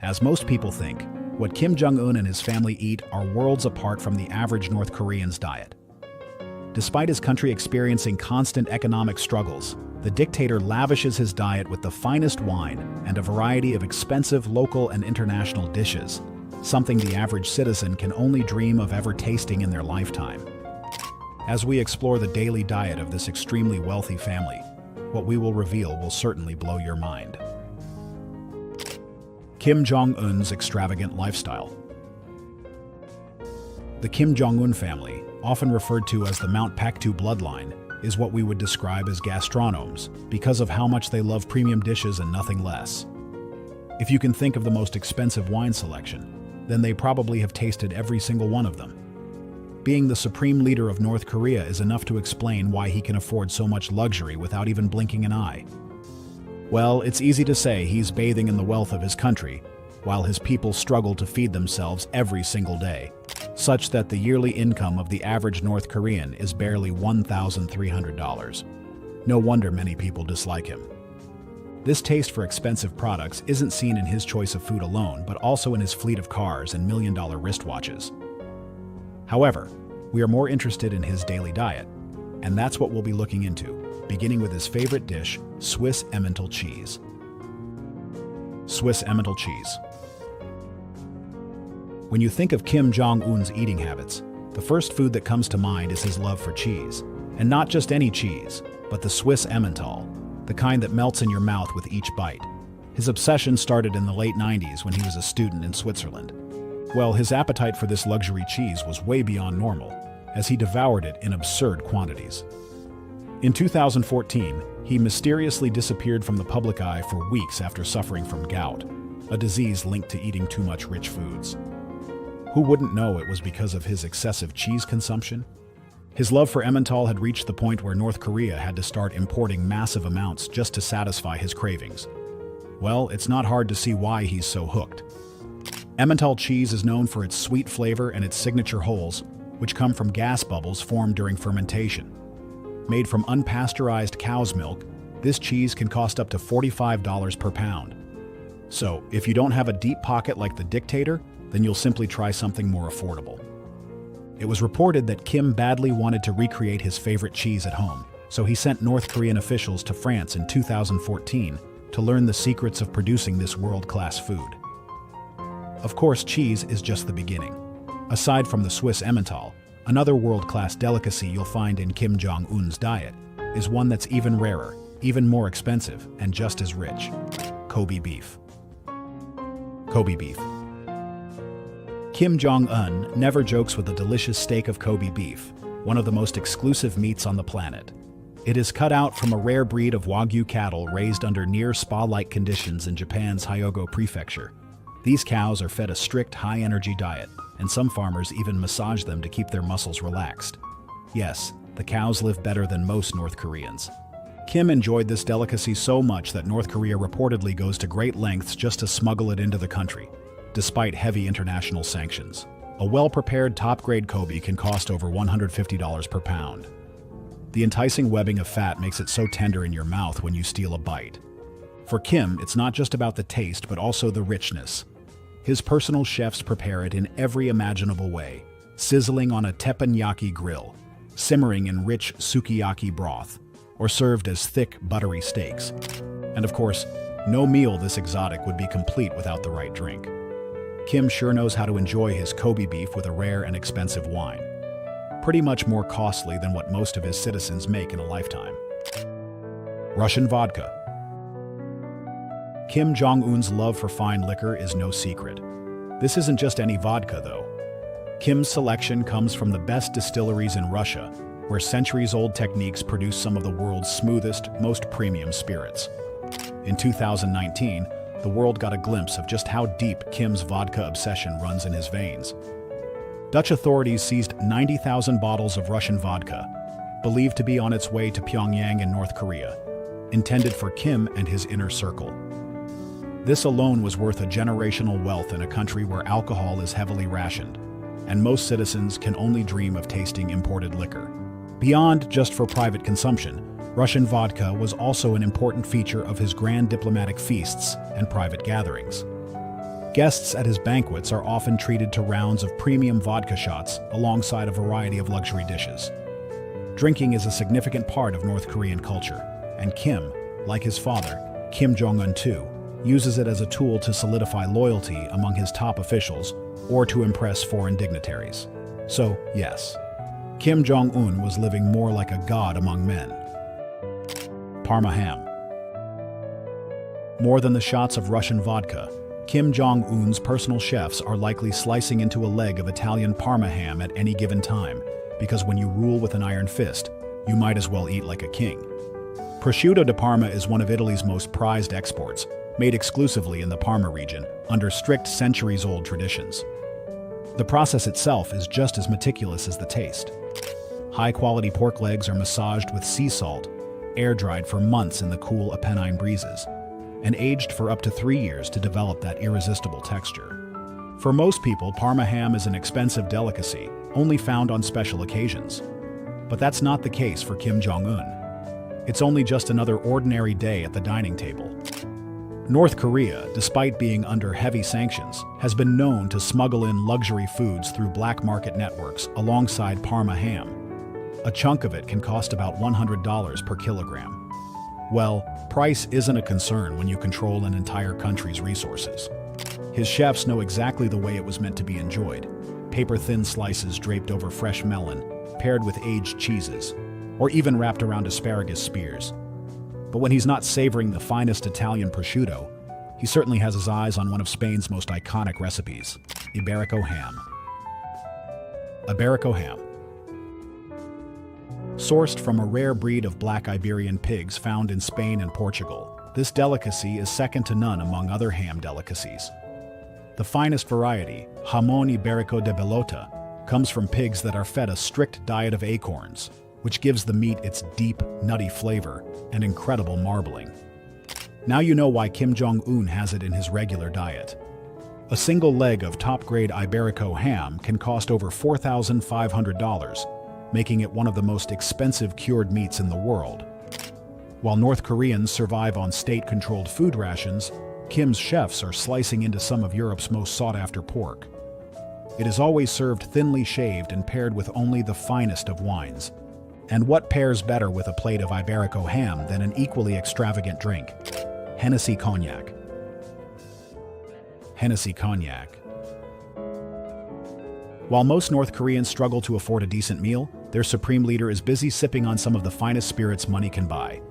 As most people think, what Kim Jong-un and his family eat are worlds apart from the average North Korean's diet. Despite his country experiencing constant economic struggles, the dictator lavishes his diet with the finest wine and a variety of expensive local and international dishes, something the average citizen can only dream of ever tasting in their lifetime. As we explore the daily diet of this extremely wealthy family, what we will reveal will certainly blow your mind. Kim Jong-un's extravagant lifestyle. The Kim Jong-un family, often referred to as the Mount Paktu bloodline, is what we would describe as gastronomes because of how much they love premium dishes and nothing less. If you can think of the most expensive wine selection, then they probably have tasted every single one of them. Being the supreme leader of North Korea is enough to explain why he can afford so much luxury without even blinking an eye. Well, it's easy to say he's bathing in the wealth of his country, while his people struggle to feed themselves every single day, such that the yearly income of the average North Korean is barely $1,300. No wonder many people dislike him. This taste for expensive products isn't seen in his choice of food alone, but also in his fleet of cars and million-dollar wristwatches. However, we are more interested in his daily diet, and that's what we'll be looking into, beginning with his favorite dish, Swiss Emmental cheese. Swiss Emmental cheese. When you think of Kim Jong-un's eating habits, the first food that comes to mind is his love for cheese. And not just any cheese, but the Swiss Emmental, the kind that melts in your mouth with each bite. His obsession started in the late 90s when he was a student in Switzerland. Well, his appetite for this luxury cheese was way beyond normal, as he devoured it in absurd quantities. In 2014, he mysteriously disappeared from the public eye for weeks after suffering from gout, a disease linked to eating too much rich foods. Who wouldn't know it was because of his excessive cheese consumption? His love for Emmental had reached the point where North Korea had to start importing massive amounts just to satisfy his cravings. Well, it's not hard to see why he's so hooked. Emmental cheese is known for its sweet flavor and its signature holes, which come from gas bubbles formed during fermentation. Made from unpasteurized cow's milk, this cheese can cost up to $45 per pound. So, if you don't have a deep pocket like the dictator, then you'll simply try something more affordable. It was reported that Kim badly wanted to recreate his favorite cheese at home, so he sent North Korean officials to France in 2014 to learn the secrets of producing this world-class food. Of course, cheese is just the beginning. Aside from the Swiss Emmental, another world-class delicacy you'll find in Kim Jong-un's diet is one that's even rarer, even more expensive, and just as rich: Kobe beef. Kobe beef. Kim Jong-un never jokes with the delicious steak of Kobe beef, one of the most exclusive meats on the planet. It is cut out from a rare breed of Wagyu cattle raised under near spa-like conditions in Japan's Hyogo Prefecture. These cows are fed a strict high-energy diet, and some farmers even massage them to keep their muscles relaxed. Yes, the cows live better than most North Koreans. Kim enjoyed this delicacy so much that North Korea reportedly goes to great lengths just to smuggle it into the country, despite heavy international sanctions. A well-prepared top-grade Kobe can cost over $150 per pound. The enticing webbing of fat makes it so tender in your mouth when you steal a bite. For Kim, it's not just about the taste, but also the richness. His personal chefs prepare it in every imaginable way, sizzling on a teppanyaki grill, simmering in rich sukiyaki broth, or served as thick, buttery steaks. And of course, no meal this exotic would be complete without the right drink. Kim sure knows how to enjoy his Kobe beef with a rare and expensive wine, pretty much more costly than what most of his citizens make in a lifetime. Russian vodka. Kim Jong-un's love for fine liquor is no secret. This isn't just any vodka, though. Kim's selection comes from the best distilleries in Russia, where centuries-old techniques produce some of the world's smoothest, most premium spirits. In 2019, the world got a glimpse of just how deep Kim's vodka obsession runs in his veins. Dutch authorities seized 90,000 bottles of Russian vodka, believed to be on its way to Pyongyang in North Korea, intended for Kim and his inner circle. This alone was worth a generational wealth in a country where alcohol is heavily rationed, and most citizens can only dream of tasting imported liquor. Beyond just for private consumption, Russian vodka was also an important feature of his grand diplomatic feasts and private gatherings. Guests at his banquets are often treated to rounds of premium vodka shots alongside a variety of luxury dishes. Drinking is a significant part of North Korean culture, and Kim, like his father, Kim Jong-un too, uses it as a tool to solidify loyalty among his top officials or to impress foreign dignitaries. So, yes, Kim Jong-un was living more like a god among men. Parma ham. More than the shots of Russian vodka, Kim Jong-un's personal chefs are likely slicing into a leg of Italian Parma ham at any given time, because when you rule with an iron fist, you might as well eat like a king. Prosciutto di Parma is one of Italy's most prized exports, made exclusively in the Parma region, under strict centuries-old traditions. The process itself is just as meticulous as the taste. High-quality pork legs are massaged with sea salt, air-dried for months in the cool Apennine breezes, and aged for up to 3 years to develop that irresistible texture. For most people, Parma ham is an expensive delicacy, only found on special occasions. But that's not the case for Kim Jong-un. It's only just another ordinary day at the dining table. North Korea, despite being under heavy sanctions, has been known to smuggle in luxury foods through black market networks alongside Parma ham. A chunk of it can cost about $100 per kilogram. Well, price isn't a concern when you control an entire country's resources. His chefs know exactly the way it was meant to be enjoyed. Paper-thin slices draped over fresh melon, paired with aged cheeses, or even wrapped around asparagus spears. But when he's not savoring the finest Italian prosciutto, he certainly has his eyes on one of Spain's most iconic recipes, Iberico ham. Iberico ham. Sourced from a rare breed of black Iberian pigs found in Spain and Portugal, this delicacy is second to none among other ham delicacies. The finest variety, Jamón Ibérico de Bellota, comes from pigs that are fed a strict diet of acorns, which gives the meat its deep, nutty flavor and incredible marbling. Now you know why Kim Jong-un has it in his regular diet. A single leg of top-grade Iberico ham can cost over $4,500, making it one of the most expensive cured meats in the world. While North Koreans survive on state-controlled food rations, Kim's chefs are slicing into some of Europe's most sought-after pork. It is always served thinly shaved and paired with only the finest of wines. And what pairs better with a plate of Iberico ham than an equally extravagant drink? Hennessy Cognac. Hennessy Cognac. While most North Koreans struggle to afford a decent meal, their supreme leader is busy sipping on some of the finest spirits money can buy.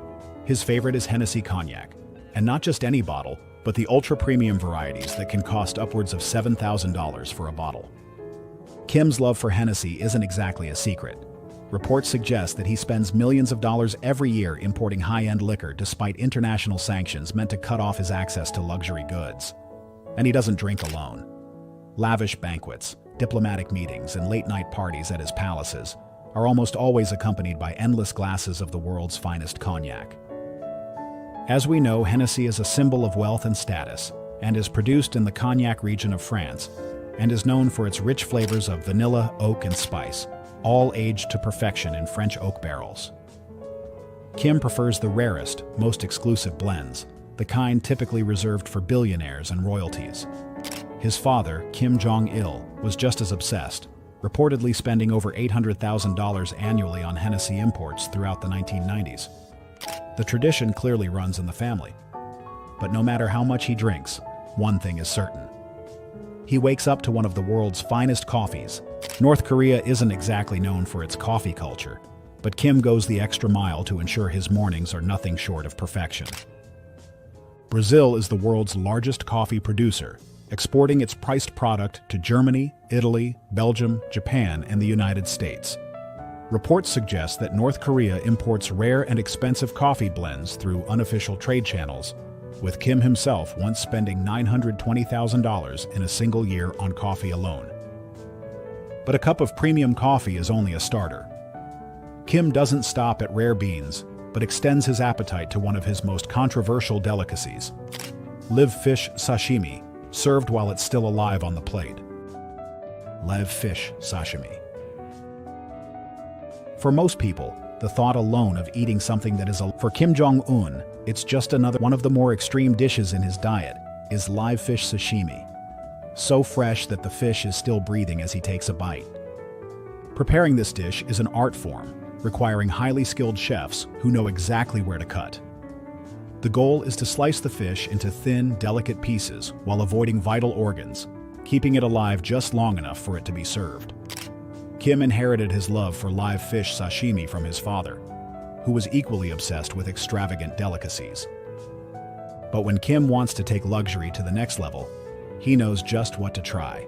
His favorite is Hennessy Cognac, and not just any bottle, but the ultra-premium varieties that can cost upwards of $7,000 for a bottle. Kim's love for Hennessy isn't exactly a secret. Reports suggest that he spends millions of dollars every year importing high-end liquor despite international sanctions meant to cut off his access to luxury goods. And he doesn't drink alone. Lavish banquets, diplomatic meetings, and late-night parties at his palaces are almost always accompanied by endless glasses of the world's finest cognac. As we know, Hennessy is a symbol of wealth and status, and is produced in the Cognac region of France, and is known for its rich flavors of vanilla, oak, and spice, all aged to perfection in French oak barrels. Kim prefers the rarest, most exclusive blends, the kind typically reserved for billionaires and royalties. His father, Kim Jong-il, was just as obsessed, reportedly spending over $800,000 annually on Hennessy imports throughout the 1990s. The tradition clearly runs in the family. But no matter how much he drinks, one thing is certain. He wakes up to one of the world's finest coffees. North Korea isn't exactly known for its coffee culture, but Kim goes the extra mile to ensure his mornings are nothing short of perfection. Brazil is the world's largest coffee producer, exporting its priced product to Germany, Italy, Belgium, Japan, and the United States. Reports suggest that North Korea imports rare and expensive coffee blends through unofficial trade channels, with Kim himself once spending $920,000 in a single year on coffee alone. But a cup of premium coffee is only a starter. Kim doesn't stop at rare beans, but extends his appetite to one of his most controversial delicacies, live fish sashimi, served while it's still alive on the plate. Live fish sashimi. For most people, the thought alone of eating something that is for Kim Jong-un, it's just another one of the more extreme dishes in his diet, is live fish sashimi. so fresh that the fish is still breathing as he takes a bite. Preparing this dish is an art form, requiring highly skilled chefs who know exactly where to cut. The goal is to slice the fish into thin, delicate pieces while avoiding vital organs, keeping it alive just long enough for it to be served. Kim inherited his love for live fish sashimi from his father, who was equally obsessed with extravagant delicacies. But when Kim wants to take luxury to the next level, he knows just what to try.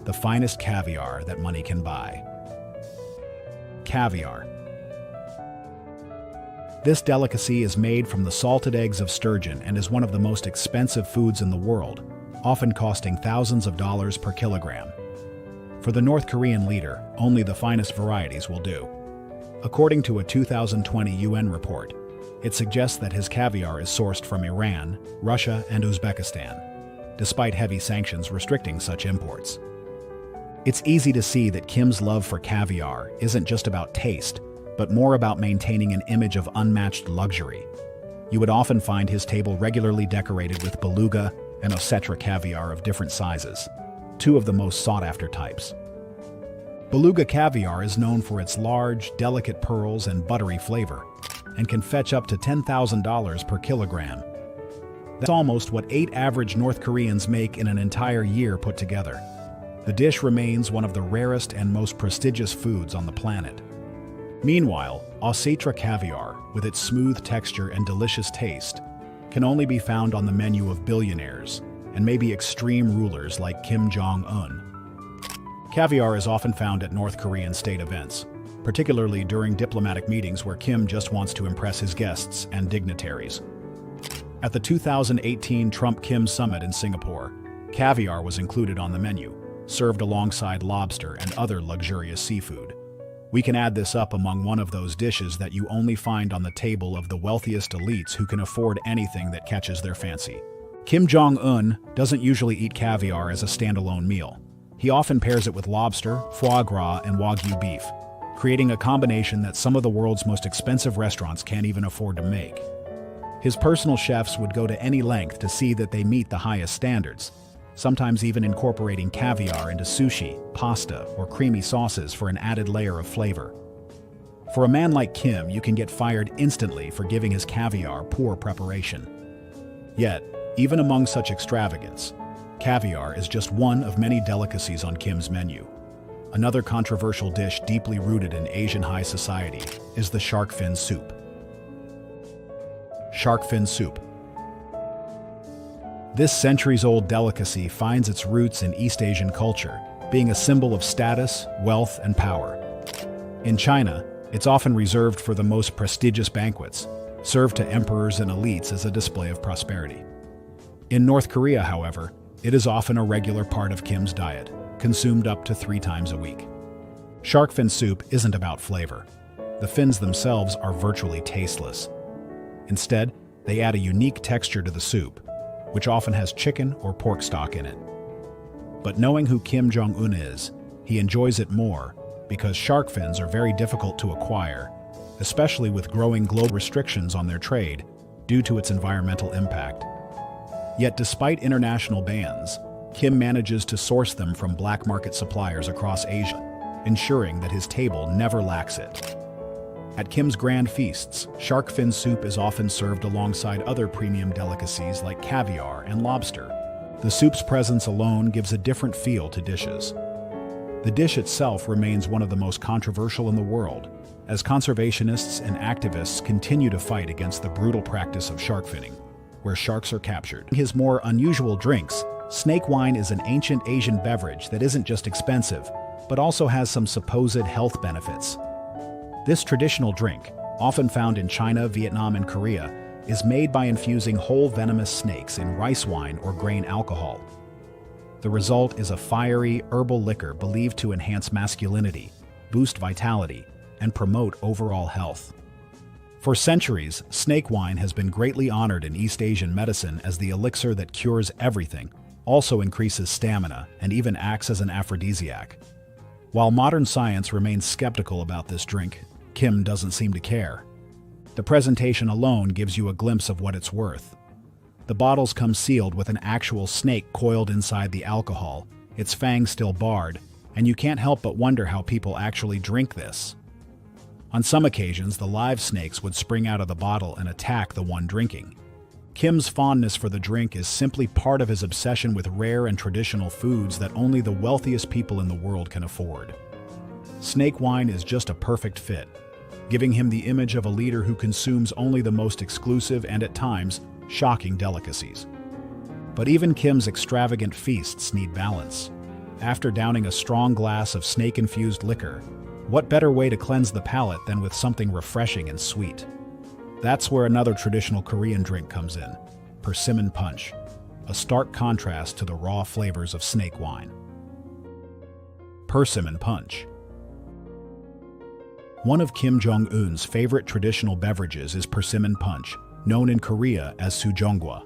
The finest caviar that money can buy. Caviar. This delicacy is made from the salted eggs of sturgeon and is one of the most expensive foods in the world, often costing thousands of dollars per kilogram. For the North Korean leader, only the finest varieties will do. According to a 2020 UN report, it suggests that his caviar is sourced from Iran, Russia, and Uzbekistan, despite heavy sanctions restricting such imports. It's easy to see that Kim's love for caviar isn't just about taste, but more about maintaining an image of unmatched luxury. You would often find his table regularly decorated with beluga and Osetra caviar of different sizes, two of the most sought-after types. Beluga caviar is known for its large, delicate pearls and buttery flavor, and can fetch up to $10,000 per kilogram. That's almost what 8 average North Koreans make in an entire year put together. The dish remains one of the rarest and most prestigious foods on the planet. Meanwhile, Osetra caviar, with its smooth texture and delicious taste, can only be found on the menu of billionaires and maybe extreme rulers like Kim Jong-un. Caviar is often found at North Korean state events, particularly during diplomatic meetings where Kim just wants to impress his guests and dignitaries. At the 2018 Trump-Kim summit in Singapore, caviar was included on the menu, served alongside lobster and other luxurious seafood. We can add this up among one of those dishes that you only find on the table of the wealthiest elites who can afford anything that catches their fancy. Kim Jong-un doesn't usually eat caviar as a standalone meal. He often pairs it with lobster, foie gras, and wagyu beef, creating a combination that some of the world's most expensive restaurants can't even afford to make. His personal chefs would go to any length to see that they meet the highest standards, sometimes even incorporating caviar into sushi, pasta, or creamy sauces for an added layer of flavor. For a man like Kim, you can get fired instantly for giving his caviar poor preparation. Yet, even among such extravagance, caviar is just one of many delicacies on Kim's menu. Another controversial dish deeply rooted in Asian high society is the shark fin soup. Shark fin soup. This centuries-old delicacy finds its roots in East Asian culture, being a symbol of status, wealth, and power. In China, it's often reserved for the most prestigious banquets, served to emperors and elites as a display of prosperity. In North Korea, however, it is often a regular part of Kim's diet, consumed up to 3 times a week. Shark fin soup isn't about flavor. The fins themselves are virtually tasteless. Instead, they add a unique texture to the soup, which often has chicken or pork stock in it. But knowing who Kim Jong-un is, he enjoys it more because shark fins are very difficult to acquire, especially with growing global restrictions on their trade due to its environmental impact. Yet despite international bans, Kim manages to source them from black market suppliers across Asia, ensuring that his table never lacks it. At Kim's grand feasts, shark fin soup is often served alongside other premium delicacies like caviar and lobster. The soup's presence alone gives a different feel to dishes. The dish itself remains one of the most controversial in the world, as conservationists and activists continue to fight against the brutal practice of shark finning, where sharks are captured. His more unusual drinks, snake wine is an ancient Asian beverage that isn't just expensive, but also has some supposed health benefits. This traditional drink, often found in China, Vietnam, and Korea, is made by infusing whole venomous snakes in rice wine or grain alcohol. The result is a fiery, herbal liquor believed to enhance masculinity, boost vitality, and promote overall health. For centuries, snake wine has been greatly honored in East Asian medicine as the elixir that cures everything, also increases stamina, and even acts as an aphrodisiac. While modern science remains skeptical about this drink, Kim doesn't seem to care. The presentation alone gives you a glimpse of what it's worth. The bottles come sealed with an actual snake coiled inside the alcohol, its fangs still barred, and you can't help but wonder how people actually drink this. On some occasions, the live snakes would spring out of the bottle and attack the one drinking. Kim's fondness for the drink is simply part of his obsession with rare and traditional foods that only the wealthiest people in the world can afford. Snake wine is just a perfect fit, giving him the image of a leader who consumes only the most exclusive and, at times, shocking delicacies. But even Kim's extravagant feasts need balance. After downing a strong glass of snake-infused liquor, what better way to cleanse the palate than with something refreshing and sweet? That's where another traditional Korean drink comes in, persimmon punch, a stark contrast to the raw flavors of snake wine. Persimmon punch. One of Kim Jong-un's favorite traditional beverages is persimmon punch, known in Korea as sujongwa.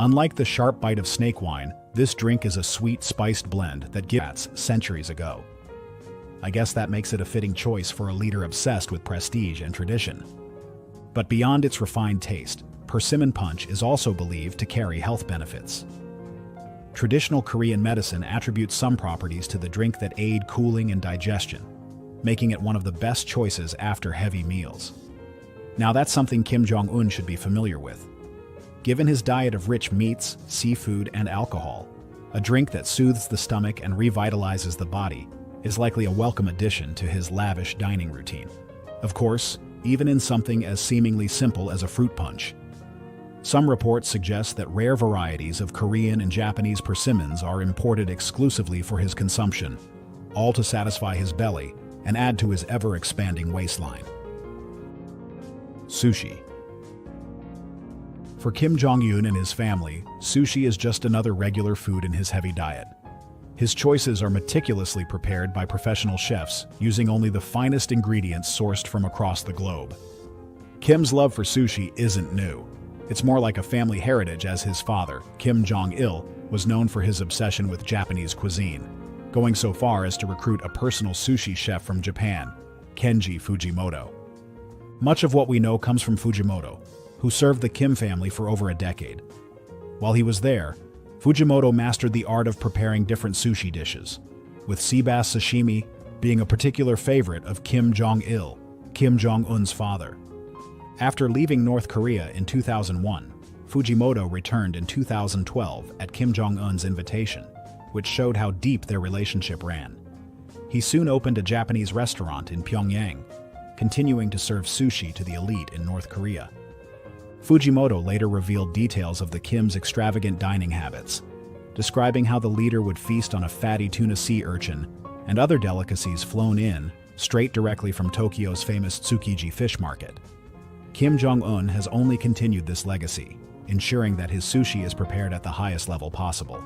Unlike the sharp bite of snake wine, this drink is a sweet, spiced blend that gives centuries ago. I guess that makes it a fitting choice for a leader obsessed with prestige and tradition. But beyond its refined taste, persimmon punch is also believed to carry health benefits. Traditional Korean medicine attributes some properties to the drink that aid cooling and digestion, making it one of the best choices after heavy meals. Now that's something Kim Jong-un should be familiar with. Given his diet of rich meats, seafood, and alcohol, a drink that soothes the stomach and revitalizes the body is likely a welcome addition to his lavish dining routine. Of course, even in something as seemingly simple as a fruit punch. Some reports suggest that rare varieties of Korean and Japanese persimmons are imported exclusively for his consumption, all to satisfy his belly and add to his ever-expanding waistline. Sushi. For Kim Jong-un and his family, sushi is just another regular food in his heavy diet. His choices are meticulously prepared by professional chefs, using only the finest ingredients sourced from across the globe. Kim's love for sushi isn't new. It's more like a family heritage, as his father, Kim Jong-il, was known for his obsession with Japanese cuisine, going so far as to recruit a personal sushi chef from Japan, Kenji Fujimoto. Much of what we know comes from Fujimoto, who served the Kim family for over a decade. While he was there, Fujimoto mastered the art of preparing different sushi dishes, with sea bass sashimi being a particular favorite of Kim Jong-il, Kim Jong-un's father. After leaving North Korea in 2001, Fujimoto returned in 2012 at Kim Jong-un's invitation, which showed how deep their relationship ran. He soon opened a Japanese restaurant in Pyongyang, continuing to serve sushi to the elite in North Korea. Fujimoto later revealed details of the Kim's extravagant dining habits, describing how the leader would feast on a fatty tuna sea urchin and other delicacies flown in straight directly from Tokyo's famous Tsukiji fish market. Kim Jong-un has only continued this legacy, ensuring that his sushi is prepared at the highest level possible.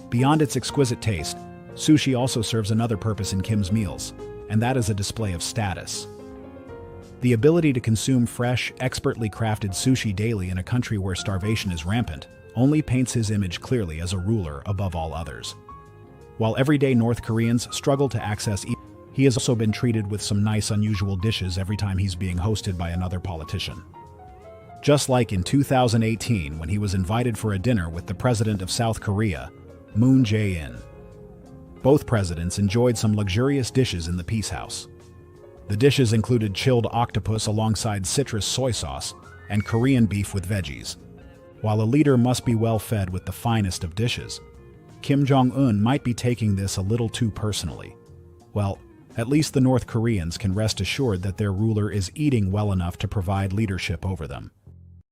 Beyond its exquisite taste, sushi also serves another purpose in Kim's meals, and that is a display of status. The ability to consume fresh, expertly crafted sushi daily in a country where starvation is rampant only paints his image clearly as a ruler above all others. While everyday North Koreans struggle to access he has also been treated with some nice unusual dishes every time he's being hosted by another politician. Just like in 2018 when he was invited for a dinner with the president of South Korea, Moon Jae-in. Both presidents enjoyed some luxurious dishes in the Peace House. The dishes included chilled octopus alongside citrus soy sauce and Korean beef with veggies. While a leader must be well fed with the finest of dishes, Kim Jong-un might be taking this a little too personally. Well, at least the North Koreans can rest assured that their ruler is eating well enough to provide leadership over them.